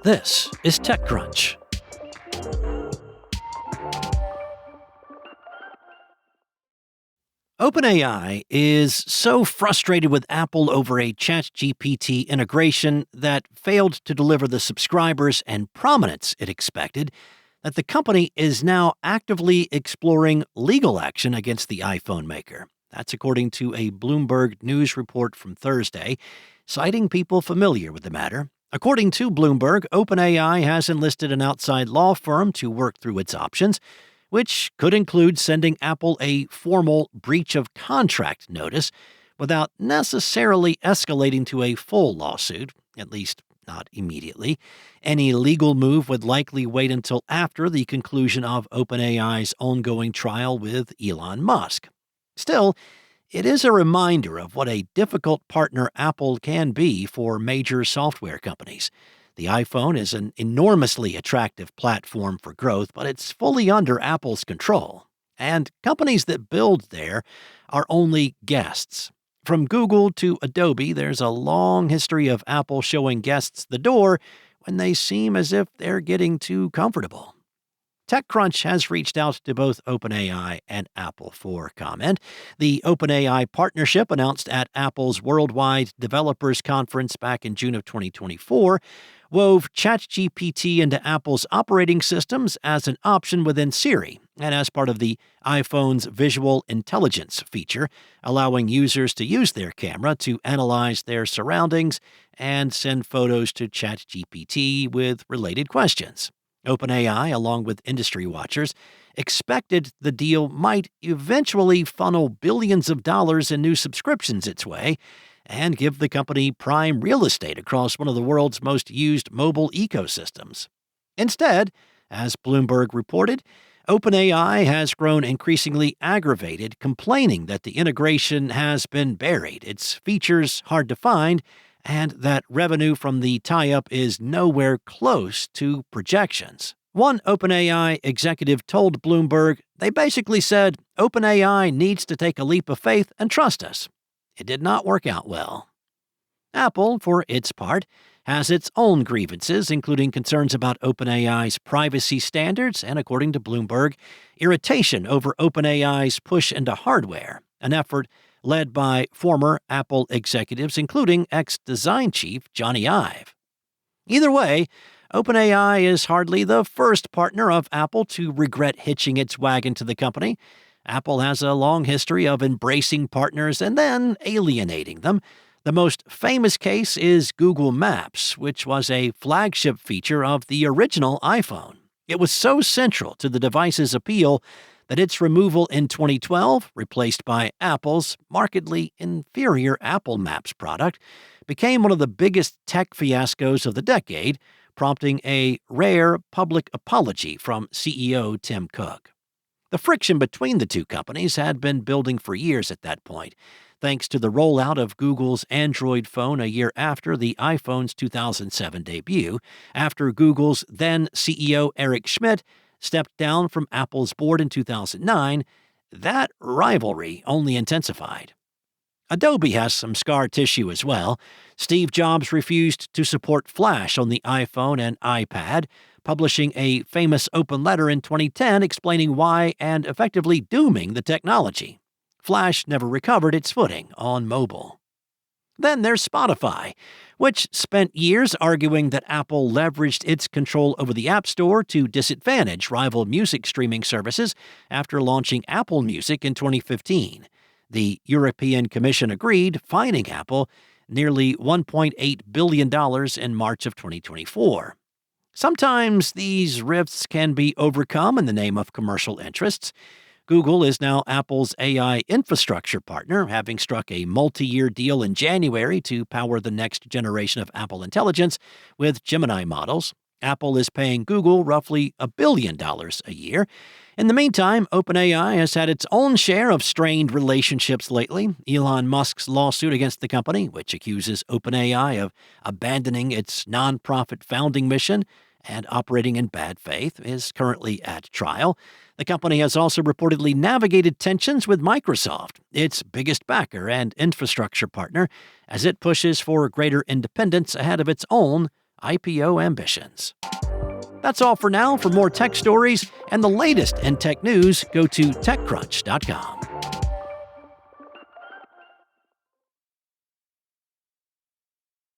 This is TechCrunch. OpenAI is so frustrated with Apple over a ChatGPT integration that failed to deliver the subscribers and prominence it expected that the company is now actively exploring legal action against the iPhone maker. That's according to a Bloomberg News report from Thursday, citing people familiar with the matter. According to Bloomberg, OpenAI has enlisted an outside law firm to work through its options, which could include sending Apple a formal breach of contract notice without necessarily escalating to a full lawsuit, at least not immediately. Any legal move would likely wait until after the conclusion of OpenAI's ongoing trial with Elon Musk. Still, it is a reminder of what a difficult partner Apple can be for major software companies. The iPhone is an enormously attractive platform for growth, but it's fully under Apple's control. And companies that build there are only guests. From Google to Adobe, there's a long history of Apple showing guests the door when they seem as if they're getting too comfortable. TechCrunch has reached out to both OpenAI and Apple for comment. The OpenAI partnership, announced at Apple's Worldwide Developers Conference back in June of 2024, wove ChatGPT into Apple's operating systems as an option within Siri and as part of the iPhone's visual intelligence feature, allowing users to use their camera to analyze their surroundings and send photos to ChatGPT with related questions. OpenAI, along with industry watchers, expected the deal might eventually funnel billions of dollars in new subscriptions its way and give the company prime real estate across one of the world's most used mobile ecosystems. Instead, as Bloomberg reported, OpenAI has grown increasingly aggravated, complaining that the integration has been buried, its features hard to find, and that revenue from the tie-up is nowhere close to projections. One OpenAI executive told Bloomberg, they basically said, OpenAI needs to take a leap of faith and trust us. It did not work out well. Apple, for its part, has its own grievances, including concerns about OpenAI's privacy standards and, according to Bloomberg, irritation over OpenAI's push into hardware, an effort led by former Apple executives, including ex-design chief Johnny Ive. Either way, OpenAI is hardly the first partner of Apple to regret hitching its wagon to the company. Apple has a long history of embracing partners and then alienating them. The most famous case is Google Maps, which was a flagship feature of the original iPhone. It was so central to the device's appeal that its removal in 2012, replaced by Apple's markedly inferior Apple Maps product, became one of the biggest tech fiascos of the decade, prompting a rare public apology from CEO Tim Cook. The friction between the two companies had been building for years at that point, thanks to the rollout of Google's Android phone a year after the iPhone's 2007 debut, after Google's then CEO Eric Schmidt stepped down from Apple's board in 2009, that rivalry only intensified. Adobe has some scar tissue as well. Steve Jobs refused to support Flash on the iPhone and iPad, publishing a famous open letter in 2010 explaining why and effectively dooming the technology. Flash never recovered its footing on mobile. Then there's Spotify, which spent years arguing that Apple leveraged its control over the App Store to disadvantage rival music streaming services after launching Apple Music in 2015. The European Commission agreed, fining Apple nearly $1.8 billion in March of 2024. Sometimes these rifts can be overcome in the name of commercial interests. Google is now Apple's AI infrastructure partner, having struck a multi-year deal in January to power the next generation of Apple Intelligence with Gemini models. Apple is paying Google roughly $1 billion a year. In the meantime, OpenAI has had its own share of strained relationships lately. Elon Musk's lawsuit against the company, which accuses OpenAI of abandoning its nonprofit founding mission and operating in bad faith, is currently at trial. The company has also reportedly navigated tensions with Microsoft, its biggest backer and infrastructure partner, as it pushes for greater independence ahead of its own IPO ambitions. That's all for now. For more tech stories and the latest in tech news, go to TechCrunch.com.